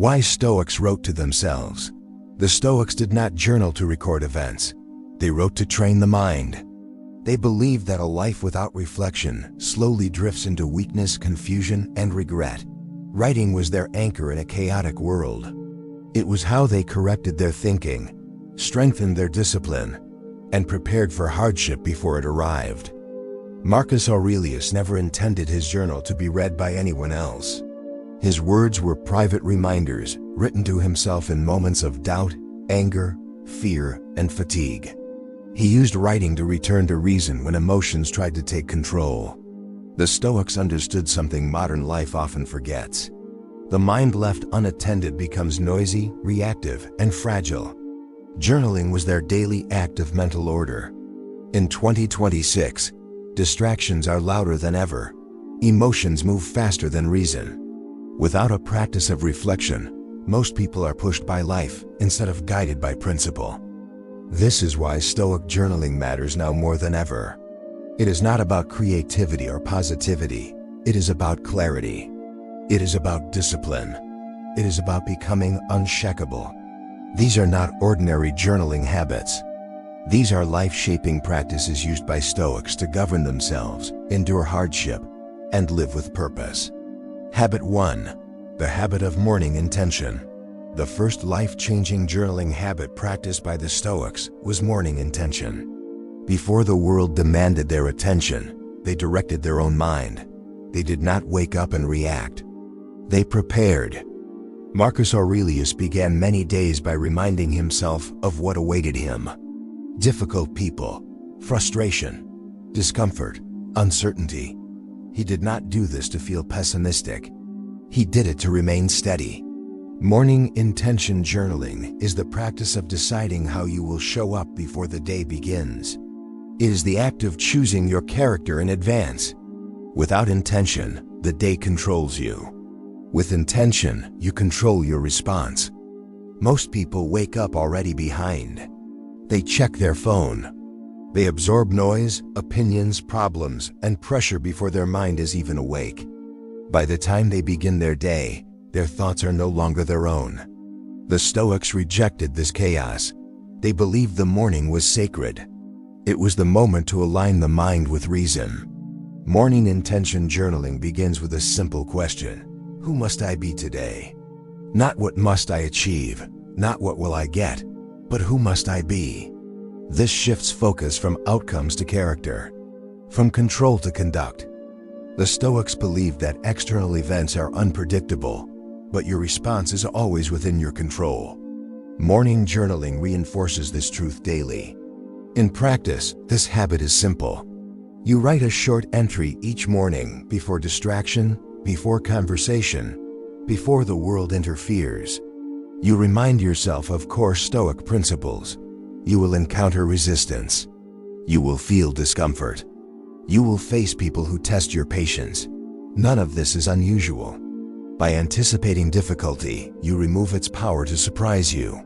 Why Stoics wrote to themselves. The Stoics did not journal to record events. They wrote to train the mind. They believed that a life without reflection slowly drifts into weakness, confusion, and regret. Writing was their anchor in a chaotic world. It was how they corrected their thinking, strengthened their discipline, and prepared for hardship before it arrived. Marcus Aurelius never intended his journal to be read by anyone else. His words were private reminders written to himself in moments of doubt, anger, fear, and fatigue. He used writing to return to reason when emotions tried to take control. The Stoics understood something modern life often forgets. The mind left unattended becomes noisy, reactive, and fragile. Journaling was their daily act of mental order. In 2026, distractions are louder than ever. Emotions move faster than reason. Without a practice of reflection, most people are pushed by life instead of guided by principle. This is why Stoic journaling matters now more than ever. It is not about creativity or positivity. It is about clarity. It is about discipline. It is about becoming unshakable. These are not ordinary journaling habits. These are life-shaping practices used by Stoics to govern themselves, endure hardship, and live with purpose. Habit 1. The habit of morning intention. The first life-changing journaling habit practiced by the Stoics was morning intention. Before the world demanded their attention, they directed their own mind. They did not wake up and react. They prepared. Marcus Aurelius began many days by reminding himself of what awaited him. Difficult people, frustration, discomfort, uncertainty. He did not do this to feel pessimistic. He did it to remain steady. Morning intention journaling is the practice of deciding how you will show up before the day begins. It is the act of choosing your character in advance. Without intention, the day controls you. With intention, you control your response. Most people wake up already behind. They check their phone. They absorb noise, opinions, problems, and pressure before their mind is even awake. By the time they begin their day, their thoughts are no longer their own. The Stoics rejected this chaos. They believed the morning was sacred. It was the moment to align the mind with reason. Morning intention journaling begins with a simple question. Who must I be today? Not what must I achieve, not what will I get, but who must I be? This shifts focus from outcomes to character, from control to conduct. The Stoics believed that external events are unpredictable, but your response is always within your control. Morning journaling reinforces this truth daily. In practice, this habit is simple. You write a short entry each morning before distraction, before conversation, before the world interferes. You remind yourself of core Stoic principles. You will encounter resistance. You will feel discomfort. You will face people who test your patience. None of this is unusual. By anticipating difficulty, you remove its power to surprise you.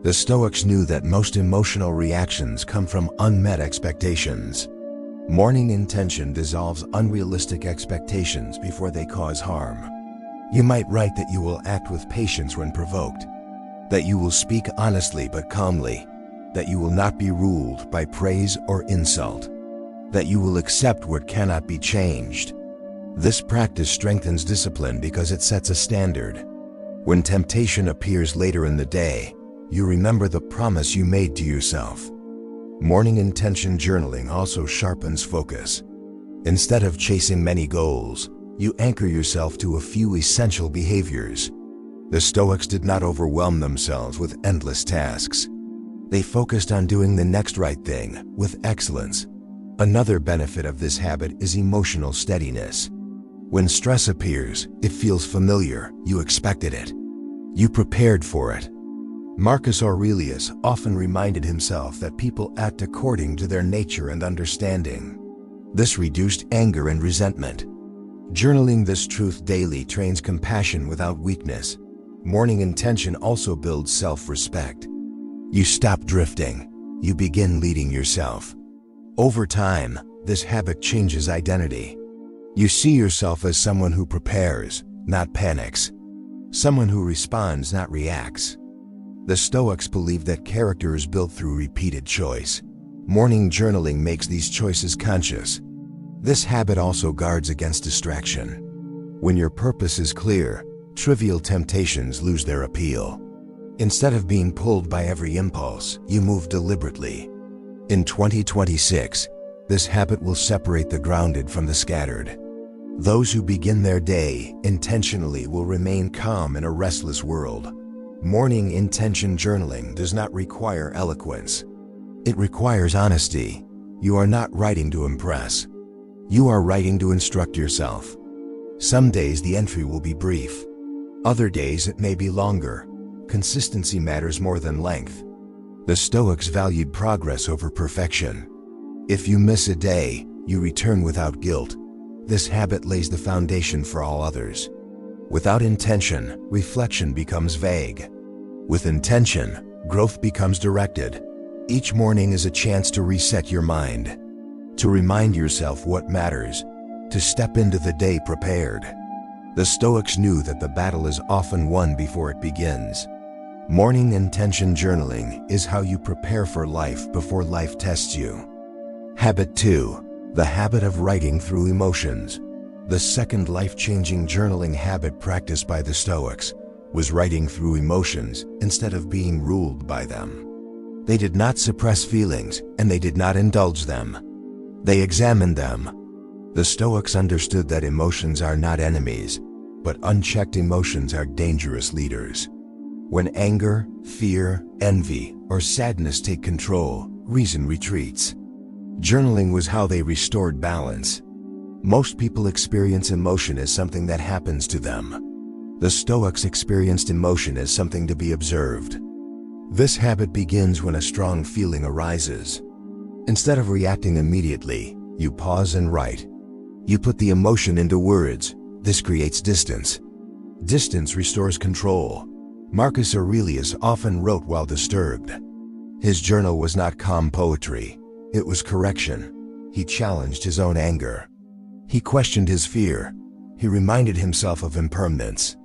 The Stoics knew that most emotional reactions come from unmet expectations. Morning intention dissolves unrealistic expectations before they cause harm. You might write that you will act with patience when provoked, that you will speak honestly but calmly, that you will not be ruled by praise or insult, that you will accept what cannot be changed. This practice strengthens discipline because it sets a standard. When temptation appears later in the day, you remember the promise you made to yourself. Morning intention journaling also sharpens focus. Instead of chasing many goals, you anchor yourself to a few essential behaviors. The Stoics did not overwhelm themselves with endless tasks. They focused on doing the next right thing with excellence. Another benefit of this habit is emotional steadiness. When stress appears, it feels familiar. You expected it. You prepared for it. Marcus Aurelius often reminded himself that people act according to their nature and understanding. This reduced anger and resentment. Journaling this truth daily trains compassion without weakness. Morning intention also builds self-respect. You stop drifting. You begin leading yourself. Over time, this habit changes identity. You see yourself as someone who prepares, not panics. someone who responds, not reacts. The Stoics believe that character is built through repeated choice. Morning journaling makes these choices conscious. This habit also guards against distraction. When your purpose is clear, trivial temptations lose their appeal. Instead of being pulled by every impulse, you move deliberately. In 2026, this habit will separate the grounded from the scattered. Those who begin their day intentionally will remain calm in a restless world. Morning intention journaling does not require eloquence. It requires honesty. You are not writing to impress. You are writing to instruct yourself. Some days the entry will be brief. Other days it may be longer. Consistency matters more than length. The Stoics valued progress over perfection. If you miss a day, you return without guilt. This habit lays the foundation for all others. Without intention, reflection becomes vague. With intention, growth becomes directed. Each morning is a chance to reset your mind, to remind yourself what matters, to step into the day prepared. The Stoics knew that the battle is often won before it begins. Morning intention journaling is how you prepare for life before life tests you. Habit 2. The habit of writing through emotions. The second life-changing journaling habit practiced by the Stoics was writing through emotions instead of being ruled by them. They did not suppress feelings, and they did not indulge them. They examined them. The Stoics understood that emotions are not enemies, but unchecked emotions are dangerous leaders. When anger, fear, envy, or sadness take control, reason retreats. Journaling was how they restored balance. Most people experience emotion as something that happens to them. The Stoics experienced emotion as something to be observed. This habit begins when a strong feeling arises. Instead of reacting immediately, you pause and write. You put the emotion into words. This creates distance. Distance restores control. Marcus Aurelius often wrote while disturbed. His journal was not calm poetry. It was correction. He challenged his own anger. He questioned his fear. He reminded himself of impermanence.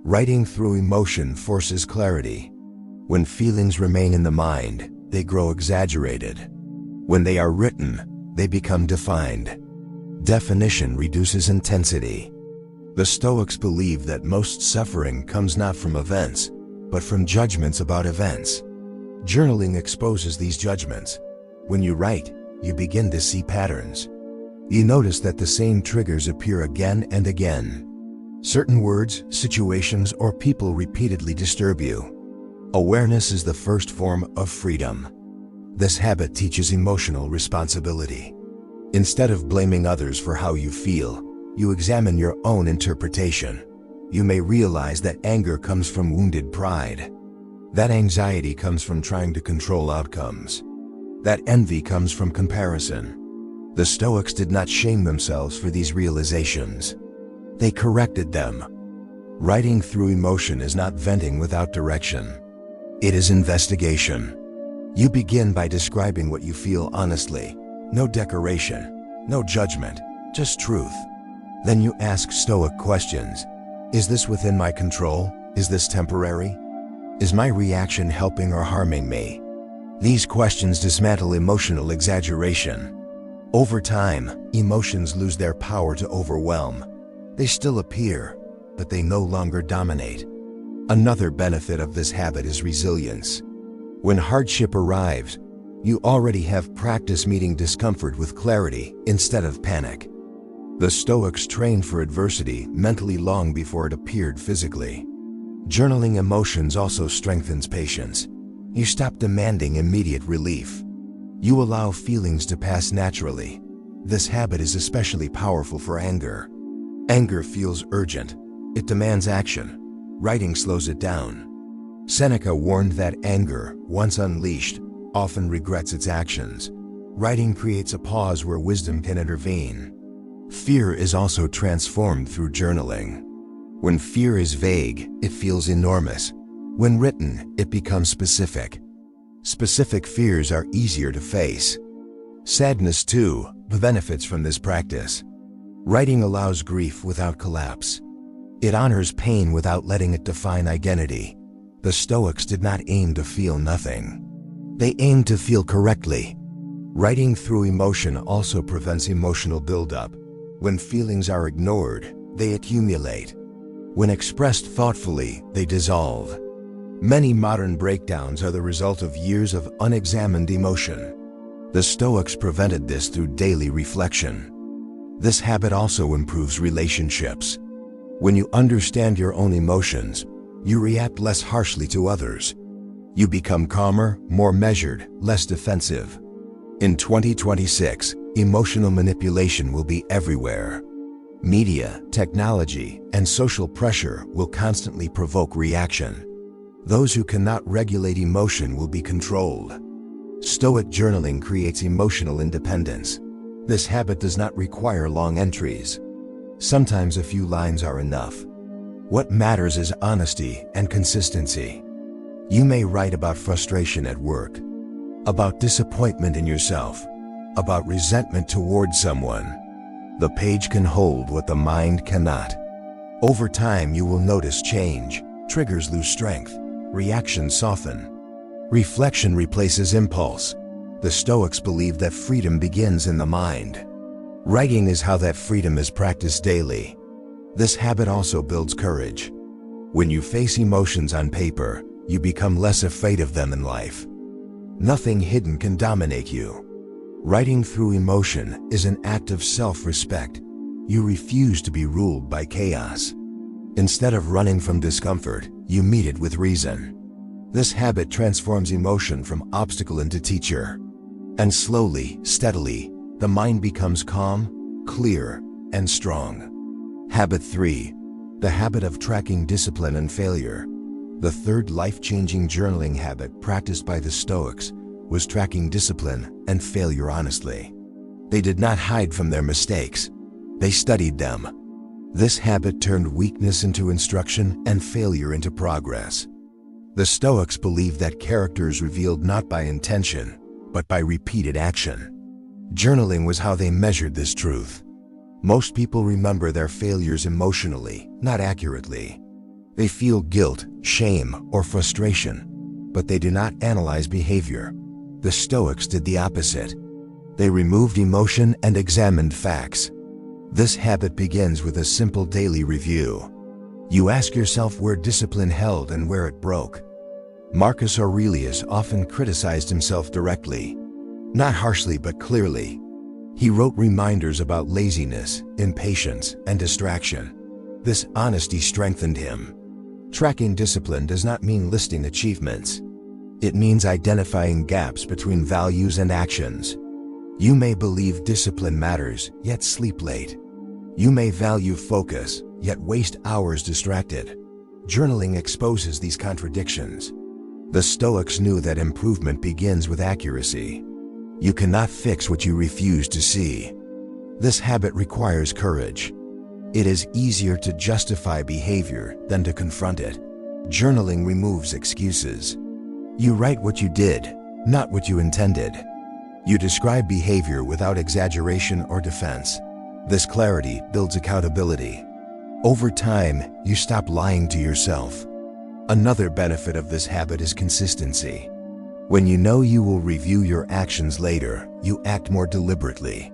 Writing through emotion forces clarity. When feelings remain in the mind, they grow exaggerated. When they are written, they become defined. Definition reduces intensity. The Stoics believe that most suffering comes not from events, but from judgments about events. Journaling exposes these judgments. When you write, you begin to see patterns. You notice that the same triggers appear again and again. Certain words, situations, or people repeatedly disturb you. Awareness is the first form of freedom. This habit teaches emotional responsibility. Instead of blaming others for how you feel, you examine your own interpretation. You may realize that anger comes from wounded pride. That anxiety comes from trying to control outcomes. That envy comes from comparison. The Stoics did not shame themselves for these realizations. They corrected them. Writing through emotion is not venting without direction. It is investigation. You begin by describing what you feel honestly. No decoration, no judgment, just truth. Then you ask Stoic questions. Is this within my control? Is this temporary? Is my reaction helping or harming me? These questions dismantle emotional exaggeration. Over time, emotions lose their power to overwhelm. They still appear, but they no longer dominate. Another benefit of this habit is resilience. When hardship arrives, you already have practice meeting discomfort with clarity instead of panic. The Stoics trained for adversity mentally long before it appeared physically. Journaling emotions also strengthens patience. You stop demanding immediate relief. You allow feelings to pass naturally. This habit is especially powerful for anger. Anger feels urgent. It demands action. Writing slows it down. Seneca warned that anger, once unleashed, often regrets its actions. Writing creates a pause where wisdom can intervene. Fear is also transformed through journaling. When fear is vague, it feels enormous. When written, it becomes specific. Specific fears are easier to face. Sadness, too, benefits from this practice. Writing allows grief without collapse. It honors pain without letting it define identity. The Stoics did not aim to feel nothing. They aimed to feel correctly. Writing through emotion also prevents emotional buildup. When feelings are ignored, they accumulate. When expressed thoughtfully, they dissolve. Many modern breakdowns are the result of years of unexamined emotion. The Stoics prevented this through daily reflection. This habit also improves relationships. When you understand your own emotions, you react less harshly to others. You become calmer, more measured, less defensive. In 2026, emotional manipulation will be everywhere. Media, technology, and social pressure will constantly provoke reaction. Those who cannot regulate emotion will be controlled. Stoic journaling creates emotional independence. This habit does not require long entries. Sometimes a few lines are enough. What matters is honesty and consistency. You may write about frustration at work, about disappointment in yourself, about resentment towards someone. The page can hold what the mind cannot. Over time, you will notice change. Triggers lose strength. Reactions soften. Reflection replaces impulse. The Stoics believe that freedom begins in the mind. Writing is how that freedom is practiced daily. This habit also builds courage. When you face emotions on paper, you become less afraid of them in life. Nothing hidden can dominate you. Writing through emotion is an act of self-respect. You refuse to be ruled by chaos. Instead of running from discomfort, you meet it with reason. This habit transforms emotion from obstacle into teacher. And slowly, steadily, the mind becomes calm, clear, and strong. Habit 3. The habit of tracking discipline and failure. The third life-changing journaling habit practiced by the Stoics was tracking discipline and failure honestly. They did not hide from their mistakes. They studied them. This habit turned weakness into instruction and failure into progress. The Stoics believed that character is revealed not by intention, but by repeated action. Journaling was how they measured this truth. Most people remember their failures emotionally, not accurately. They feel guilt, shame, or frustration, but they do not analyze behavior. The Stoics did the opposite. They removed emotion and examined facts. This habit begins with a simple daily review. You ask yourself where discipline held and where it broke. Marcus Aurelius often criticized himself directly, not harshly but clearly. He wrote reminders about laziness, impatience, and distraction. This honesty strengthened him. Tracking discipline does not mean listing achievements. It means identifying gaps between values and actions. You may believe discipline matters, yet sleep late. You may value focus, yet waste hours distracted. Journaling exposes these contradictions. The Stoics knew that improvement begins with accuracy. You cannot fix what you refuse to see. This habit requires courage. It is easier to justify behavior than to confront it. Journaling removes excuses. You write what you did, not what you intended. You describe behavior without exaggeration or defense. This clarity builds accountability. Over time, you stop lying to yourself. Another benefit of this habit is consistency. When you know you will review your actions later, you act more deliberately.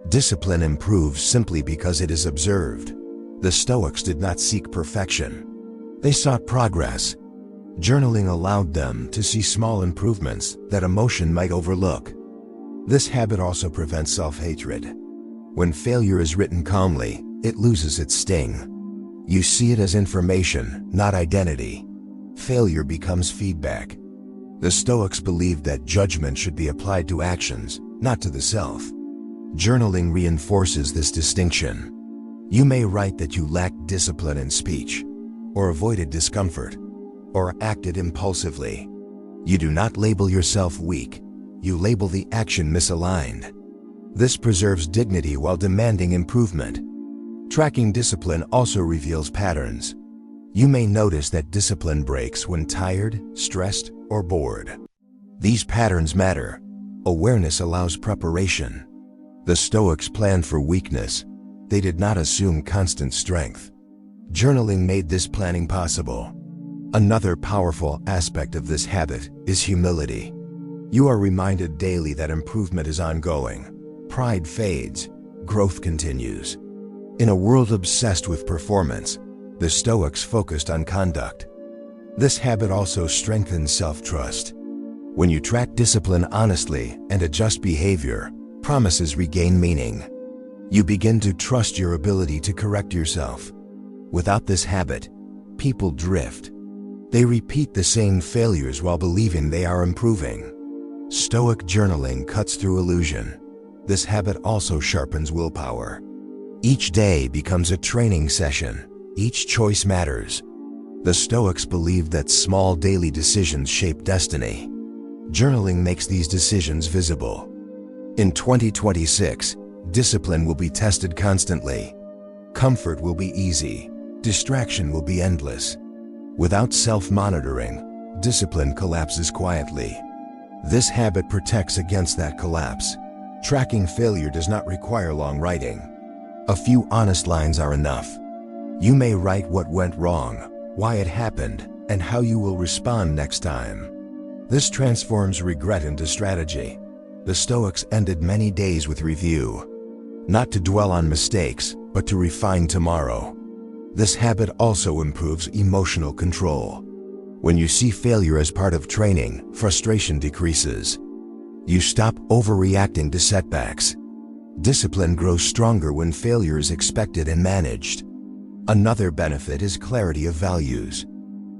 Discipline improves simply because it is observed. The Stoics did not seek perfection. They sought progress. Journaling allowed them to see small improvements that emotion might overlook. This habit also prevents self-hatred. When failure is written calmly, it loses its sting. You see it as information, not identity. Failure becomes feedback. The Stoics believed that judgment should be applied to actions, not to the self. Journaling reinforces this distinction. You may write that you lacked discipline in speech, or avoided discomfort, or acted impulsively. You do not label yourself weak. You label the action misaligned. This preserves dignity while demanding improvement. Tracking discipline also reveals patterns. You may notice that discipline breaks when tired, stressed, or bored. These patterns matter. Awareness allows preparation. The Stoics planned for weakness. They did not assume constant strength. Journaling made this planning possible. Another powerful aspect of this habit is humility. You are reminded daily that improvement is ongoing. Pride fades, growth continues. In a world obsessed with performance, the Stoics focused on conduct. This habit also strengthens self-trust. When you track discipline honestly and adjust behavior, promises regain meaning. You begin to trust your ability to correct yourself. Without this habit, people drift. They repeat the same failures while believing they are improving. Stoic journaling cuts through illusion. This habit also sharpens willpower. Each day becomes a training session. Each choice matters. The Stoics believed that small daily decisions shape destiny. Journaling makes these decisions visible. In 2026, discipline will be tested constantly. Comfort will be easy. Distraction will be endless. Without self-monitoring, discipline collapses quietly. This habit protects against that collapse. Tracking failure does not require long writing. A few honest lines are enough. You may write what went wrong, why it happened, and how you will respond next time. This transforms regret into strategy. The Stoics ended many days with review. Not to dwell on mistakes, but to refine tomorrow. This habit also improves emotional control. When you see failure as part of training, frustration decreases. You stop overreacting to setbacks. Discipline grows stronger when failure is expected and managed. Another benefit is clarity of values.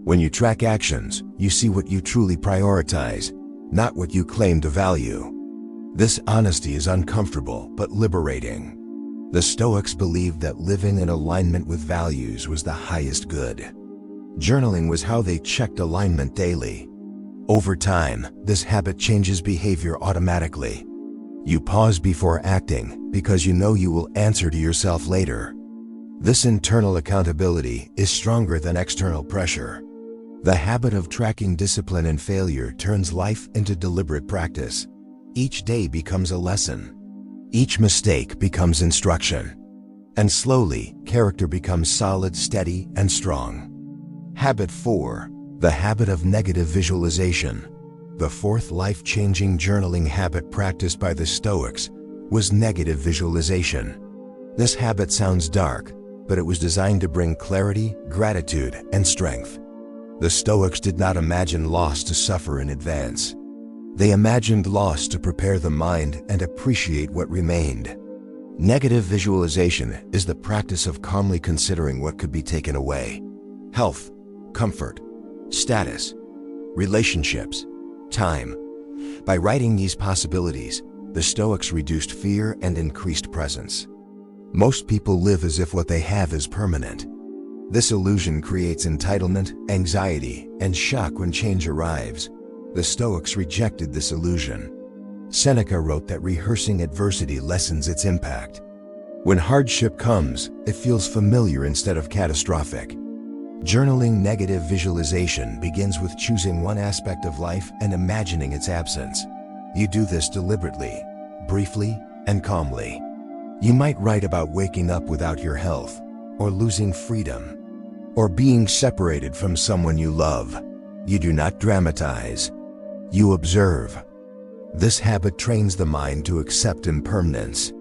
When you track actions, you see what you truly prioritize, not what you claim to value. This honesty is uncomfortable but liberating. The Stoics believed that living in alignment with values was the highest good. Journaling was how they checked alignment daily. Over time, this habit changes behavior automatically. You pause before acting because you know you will answer to yourself later. This internal accountability is stronger than external pressure. The habit of tracking discipline and failure turns life into deliberate practice. Each day becomes a lesson. Each mistake becomes instruction. And slowly, character becomes solid, steady, and strong. Habit 4. The habit of negative visualization. The fourth life-changing journaling habit practiced by the Stoics was negative visualization. This habit sounds dark, but it was designed to bring clarity, gratitude, and strength. The Stoics did not imagine loss to suffer in advance. They imagined loss to prepare the mind and appreciate what remained. Negative visualization is the practice of calmly considering what could be taken away. Health, comfort, status, relationships, time. By writing these possibilities, the Stoics reduced fear and increased presence. Most people live as if what they have is permanent. This illusion creates entitlement, anxiety, and shock when change arrives. The Stoics rejected this illusion. Seneca wrote that rehearsing adversity lessens its impact. When hardship comes, it feels familiar instead of catastrophic. Journaling negative visualization begins with choosing one aspect of life and imagining its absence. You do this deliberately, briefly, and calmly. You might write about waking up without your health, or losing freedom, or being separated from someone you love. You do not dramatize. You observe. This habit trains the mind to accept impermanence.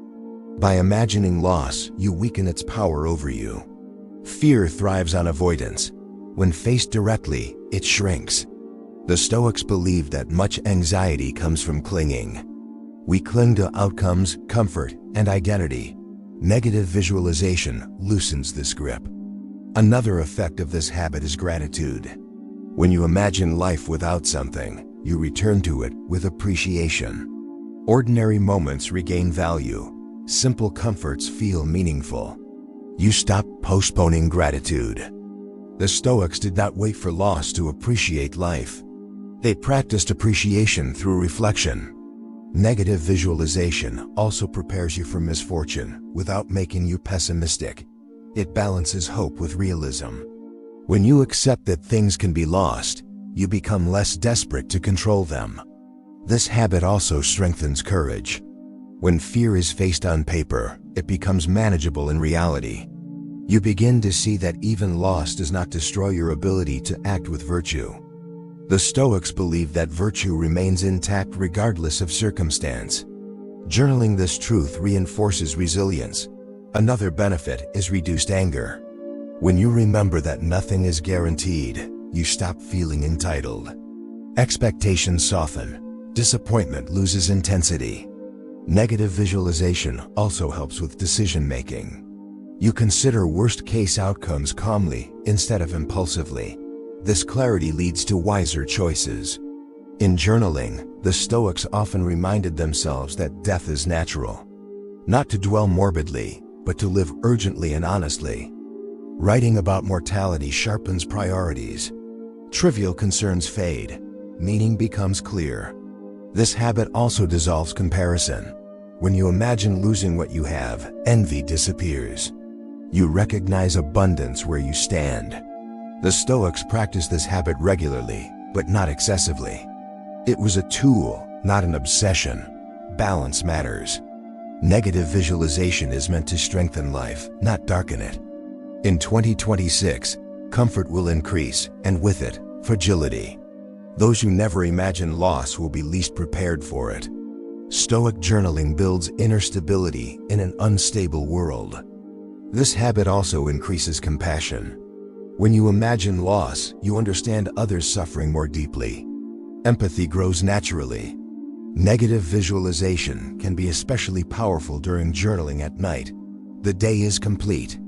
By imagining loss, you weaken its power over you. Fear thrives on avoidance. When faced directly, it shrinks. The Stoics believed that much anxiety comes from clinging. We cling to outcomes, comfort, and identity. Negative visualization loosens this grip. Another effect of this habit is gratitude. When you imagine life without something, you return to it with appreciation. Ordinary moments regain value. Simple comforts feel meaningful. You stop postponing gratitude. The Stoics did not wait for loss to appreciate life. They practiced appreciation through reflection. Negative visualization also prepares you for misfortune without making you pessimistic. It balances hope with realism. When you accept that things can be lost, you become less desperate to control them. This habit also strengthens courage. When fear is faced on paper, it becomes manageable in reality. You begin to see that even loss does not destroy your ability to act with virtue. The Stoics believe that virtue remains intact regardless of circumstance. Journaling this truth reinforces resilience. Another benefit is reduced anger. When you remember that nothing is guaranteed, you stop feeling entitled. Expectations soften. Disappointment loses intensity. Negative visualization also helps with decision-making. You consider worst-case outcomes calmly instead of impulsively. This clarity leads to wiser choices. In journaling, the Stoics often reminded themselves that death is natural. Not to dwell morbidly, but to live urgently and honestly. Writing about mortality sharpens priorities. Trivial concerns fade. Meaning becomes clear. This habit also dissolves comparison. When you imagine losing what you have, envy disappears. You recognize abundance where you stand. The Stoics practiced this habit regularly, but not excessively. It was a tool, not an obsession. Balance matters. Negative visualization is meant to strengthen life, not darken it. In 2026, comfort will increase, and with it, fragility. Those who never imagine loss will be least prepared for it. Stoic journaling builds inner stability in an unstable world. This habit also increases compassion. When you imagine loss, you understand others' suffering more deeply. Empathy grows naturally. Negative visualization can be especially powerful during journaling at night. The day is complete.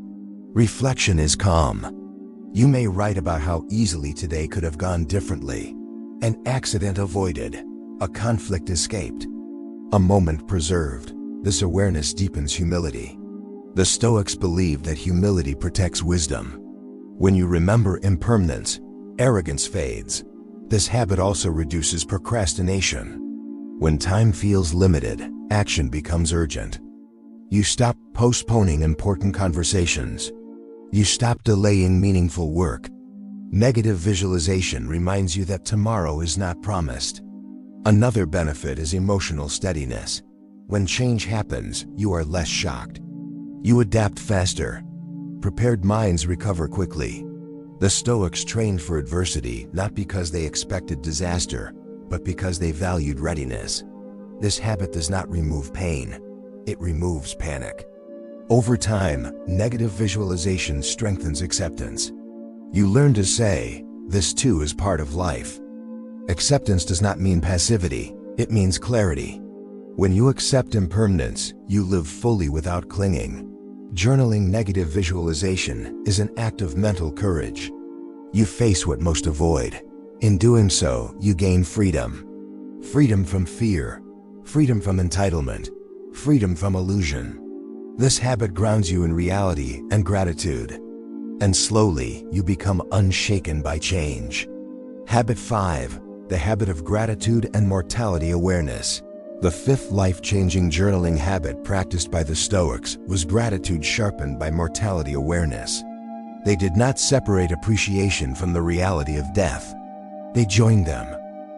Reflection is calm. You may write about how easily today could have gone differently. An accident avoided. A conflict escaped. A moment preserved. This awareness deepens humility. The Stoics believe that humility protects wisdom. When you remember impermanence, arrogance fades. This habit also reduces procrastination. When time feels limited, action becomes urgent. You stop postponing important conversations. You stop delaying meaningful work. Negative visualization reminds you that tomorrow is not promised. Another benefit is emotional steadiness. When change happens, you are less shocked. You adapt faster. Prepared minds recover quickly. The Stoics trained for adversity not because they expected disaster, but because they valued readiness. This habit does not remove pain. It removes panic. Over time, negative visualization strengthens acceptance. You learn to say, "This too is part of life." Acceptance does not mean passivity, it means clarity. When you accept impermanence, you live fully without clinging. Journaling negative visualization is an act of mental courage. You face what most avoid. In doing so, you gain freedom. Freedom from fear, freedom from entitlement, freedom from illusion. This habit grounds you in reality and gratitude. And slowly, you become unshaken by change. Habit 5, the habit of gratitude and mortality awareness. The fifth life-changing journaling habit practiced by the Stoics was gratitude sharpened by mortality awareness. They did not separate appreciation from the reality of death. They joined them.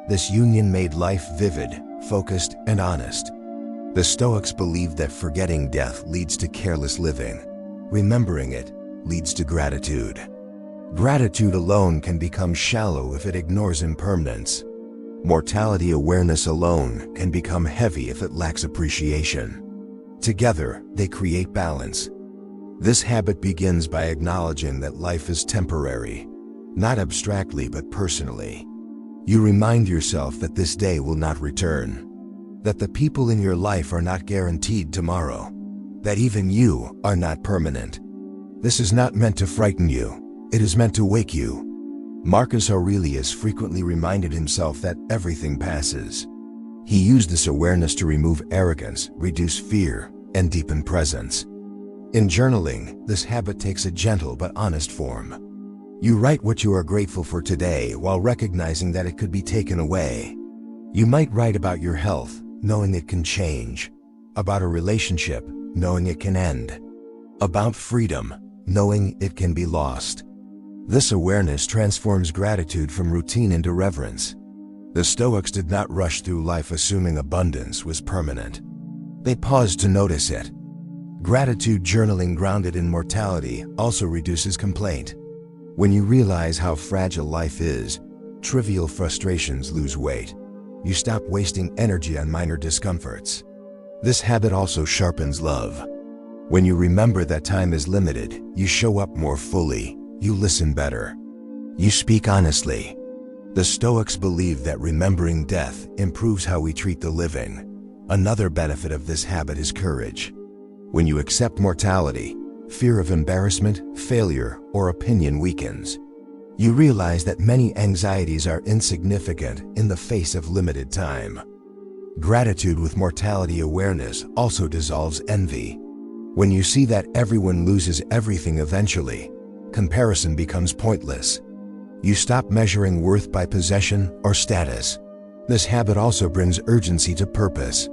This union made life vivid, focused, and honest. The Stoics believed that forgetting death leads to careless living. Remembering it leads to gratitude. Gratitude alone can become shallow if it ignores impermanence. Mortality awareness alone can become heavy if it lacks appreciation. Together, they create balance. This habit begins by acknowledging that life is temporary, not abstractly but personally. You remind yourself that this day will not return, that the people in your life are not guaranteed tomorrow, that even you are not permanent. This is not meant to frighten you, it is meant to wake you. Marcus Aurelius frequently reminded himself that everything passes. He used this awareness to remove arrogance, reduce fear, and deepen presence. In journaling, this habit takes a gentle but honest form. You write what you are grateful for today while recognizing that it could be taken away. You might write about your health, knowing it can change. About a relationship, knowing it can end. About freedom, knowing it can be lost. This awareness transforms gratitude from routine into reverence. The Stoics did not rush through life assuming abundance was permanent. They paused to notice it. Gratitude journaling grounded in mortality also reduces complaint. When you realize how fragile life is, trivial frustrations lose weight. You stop wasting energy on minor discomforts. This habit also sharpens love. When you remember that time is limited, you show up more fully, you listen better, you speak honestly. The Stoics believe that remembering death improves how we treat the living. Another benefit of this habit is courage. When you accept mortality, fear of embarrassment, failure, or opinion weakens. You realize that many anxieties are insignificant in the face of limited time. Gratitude with mortality awareness also dissolves envy. When you see that everyone loses everything eventually, comparison becomes pointless. You stop measuring worth by possession or status. This habit also brings urgency to purpose.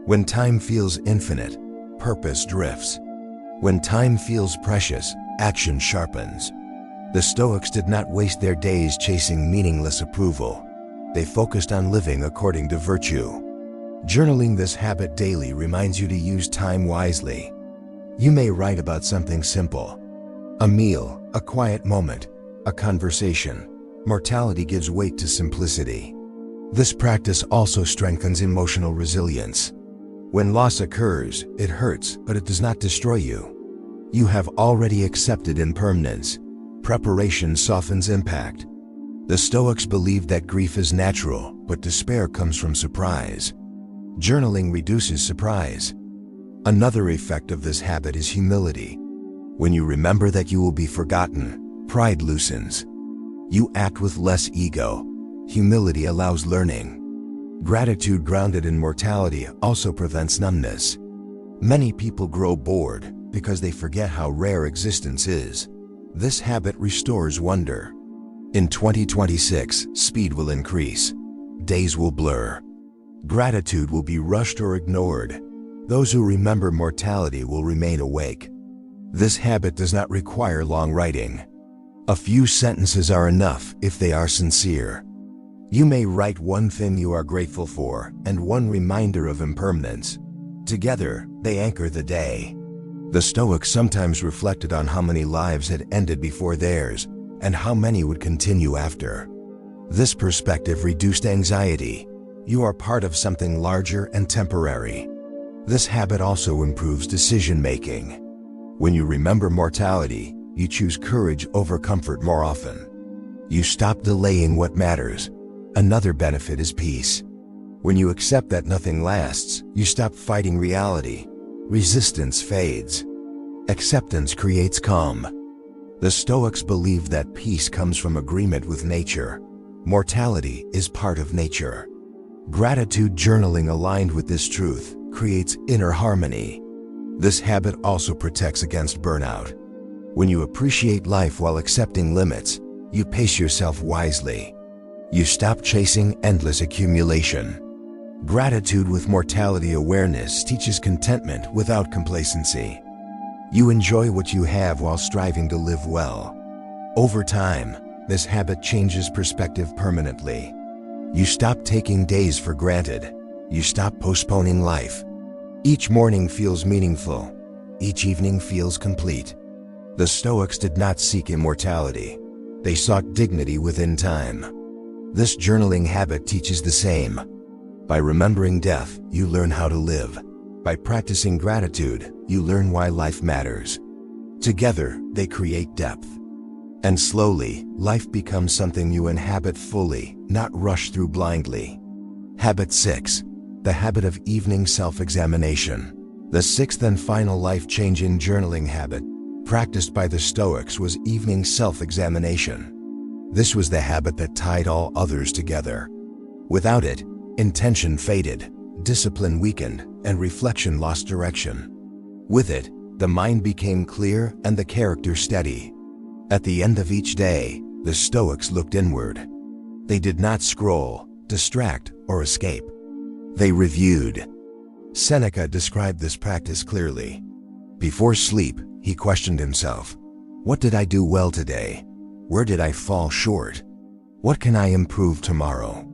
When time feels infinite, purpose drifts. When time feels precious, action sharpens. The Stoics did not waste their days chasing meaningless approval. They focused on living according to virtue. Journaling this habit daily reminds you to use time wisely. You may write about something simple: a meal, a quiet moment, a conversation. Mortality gives weight to simplicity. This practice also strengthens emotional resilience. When loss occurs, it hurts, but it does not destroy you. You have already accepted impermanence. Preparation softens impact. The Stoics believe that grief is natural, but despair comes from surprise. Journaling reduces surprise. Another effect of this habit is humility. When you remember that you will be forgotten, pride loosens. You act with less ego. Humility allows learning. Gratitude grounded in mortality also prevents numbness. Many people grow bored because they forget how rare existence is. This habit restores wonder. In 2026, speed will increase. Days will blur. Gratitude will be rushed or ignored. Those who remember mortality will remain awake. This habit does not require long writing. A few sentences are enough if they are sincere. You may write one thing you are grateful for and one reminder of impermanence. Together, they anchor the day. The Stoics sometimes reflected on how many lives had ended before theirs and how many would continue after. This perspective reduced anxiety. You are part of something larger and temporary. This habit also improves decision-making. When you remember mortality, you choose courage over comfort more often. You stop delaying what matters. Another benefit is peace. When you accept that nothing lasts, you stop fighting reality. Resistance fades. Acceptance creates calm. The Stoics believe that peace comes from agreement with nature. Mortality is part of nature. Gratitude journaling aligned with this truth creates inner harmony. This habit also protects against burnout. When you appreciate life while accepting limits, you pace yourself wisely. You stop chasing endless accumulation. Gratitude with mortality awareness teaches contentment without complacency. You enjoy what you have while striving to live well. Over time, this habit changes perspective permanently. You stop taking days for granted. You stop postponing life. Each morning feels meaningful. Each evening feels complete. The Stoics did not seek immortality. They sought dignity within time. This journaling habit teaches the same. By remembering death, you learn how to live. By practicing gratitude, you learn why life matters. Together, they create depth. And slowly, life becomes something you inhabit fully, not rush through blindly. Habit 6. The habit of evening self-examination. The sixth and final life-changing journaling habit, practiced by the Stoics, was evening self-examination. This was the habit that tied all others together. Without it, intention faded, discipline weakened, and reflection lost direction. With it, the mind became clear and the character steady. At the end of each day, the Stoics looked inward. They did not scroll, distract, or escape. They reviewed. Seneca described this practice clearly. Before sleep, he questioned himself. What did I do well today? Where did I fall short? What can I improve tomorrow?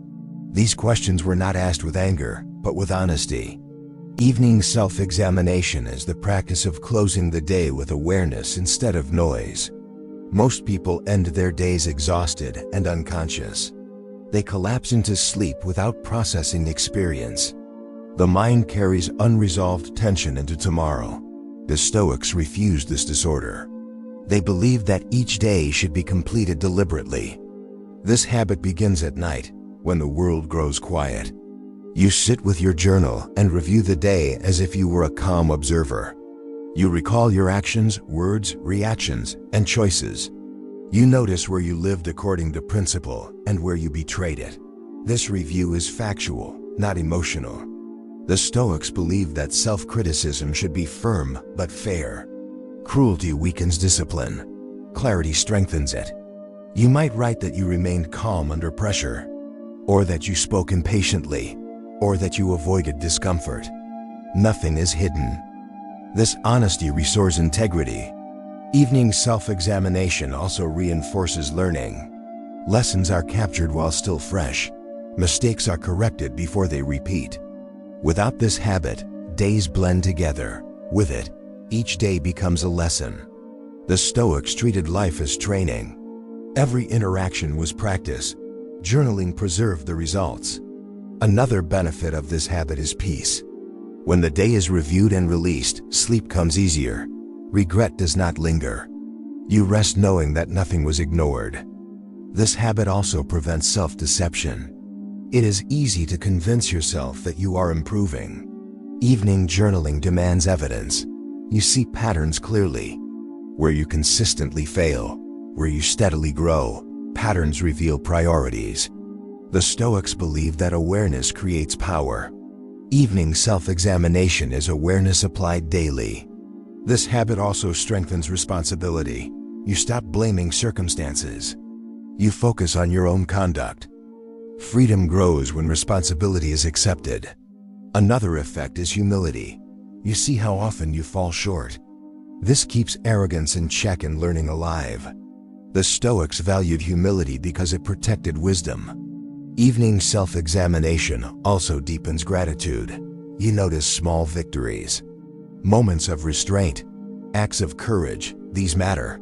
These questions were not asked with anger, but with honesty. Evening self-examination is the practice of closing the day with awareness instead of noise. Most people end their days exhausted and unconscious. They collapse into sleep without processing the experience. The mind carries unresolved tension into tomorrow. The Stoics refused this disorder. They believed that each day should be completed deliberately. This habit begins at night, when the world grows quiet. You sit with your journal and review the day as if you were a calm observer. You recall your actions, words, reactions, and choices. You notice where you lived according to principle and where you betrayed it. This review is factual, not emotional. The Stoics believe that self-criticism should be firm but fair. Cruelty weakens discipline. Clarity strengthens it. You might write that you remained calm under pressure, or that you spoke impatiently, or that you avoided discomfort. Nothing is hidden. This honesty restores integrity. Evening self-examination also reinforces learning. Lessons are captured while still fresh. Mistakes are corrected before they repeat. Without this habit, days blend together. With it, each day becomes a lesson. The Stoics treated life as training. Every interaction was practice. Journaling preserved the results. Another benefit of this habit is peace. When the day is reviewed and released, sleep comes easier. Regret does not linger. You rest knowing that nothing was ignored. This habit also prevents self-deception. It is easy to convince yourself that you are improving. Evening journaling demands evidence. You see patterns clearly. Where you consistently fail, where you steadily grow, patterns reveal priorities. The Stoics believe that awareness creates power. Evening self-examination is awareness applied daily. This habit also strengthens responsibility. You stop blaming circumstances. You focus on your own conduct. Freedom grows when responsibility is accepted. Another effect is humility. You see how often you fall short. This keeps arrogance in check and learning alive. The Stoics valued humility because it protected wisdom. Evening self-examination also deepens gratitude. You notice small victories, moments of restraint, acts of courage. These matter.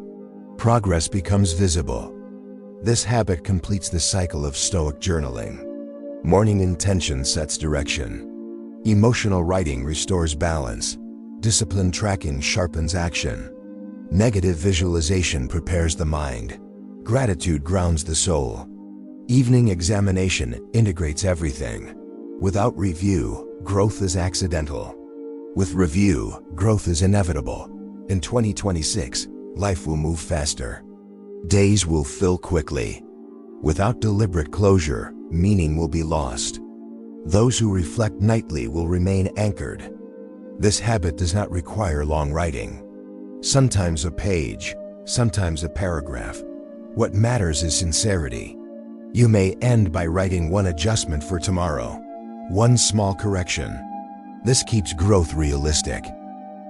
Progress becomes visible. This habit completes the cycle of Stoic journaling. Morning intention sets direction. Emotional writing restores balance. Discipline tracking sharpens action. Negative visualization prepares the mind. Gratitude grounds the soul. Evening examination integrates everything. Without review, growth is accidental. With review, growth is inevitable. In 2026, life will move faster. Days will fill quickly. Without deliberate closure, meaning will be lost. Those who reflect nightly will remain anchored. This habit does not require long writing. Sometimes a page, sometimes a paragraph. What matters is sincerity. You may end by writing one adjustment for tomorrow, one small correction. This keeps growth realistic.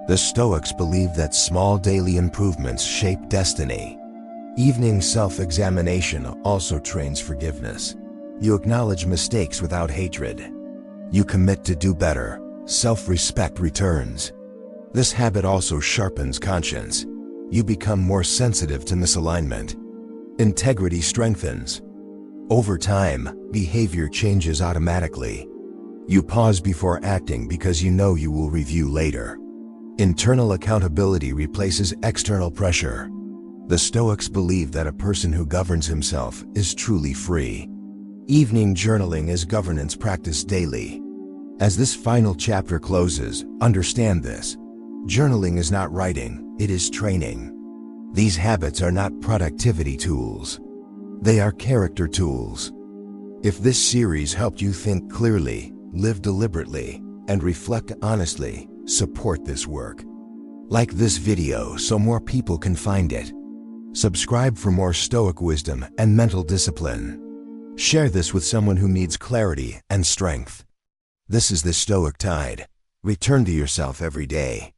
The Stoics believe that small daily improvements shape destiny. Evening self-examination also trains forgiveness. You acknowledge mistakes without hatred. You commit to do better. Self-respect returns. This habit also sharpens conscience. You become more sensitive to misalignment. Integrity strengthens. Over time, behavior changes automatically. You pause before acting because you know you will review later. Internal accountability replaces external pressure. The Stoics believe that a person who governs himself is truly free. Evening journaling is governance practiced daily. As this final chapter closes, understand this. Journaling is not writing, it is training. These habits are not productivity tools. They are character tools. If this series helped you think clearly, live deliberately, and reflect honestly, support this work. Like this video so more people can find it. Subscribe for more Stoic wisdom and mental discipline. Share this with someone who needs clarity and strength. This is the Stoic Tide. Return to yourself every day.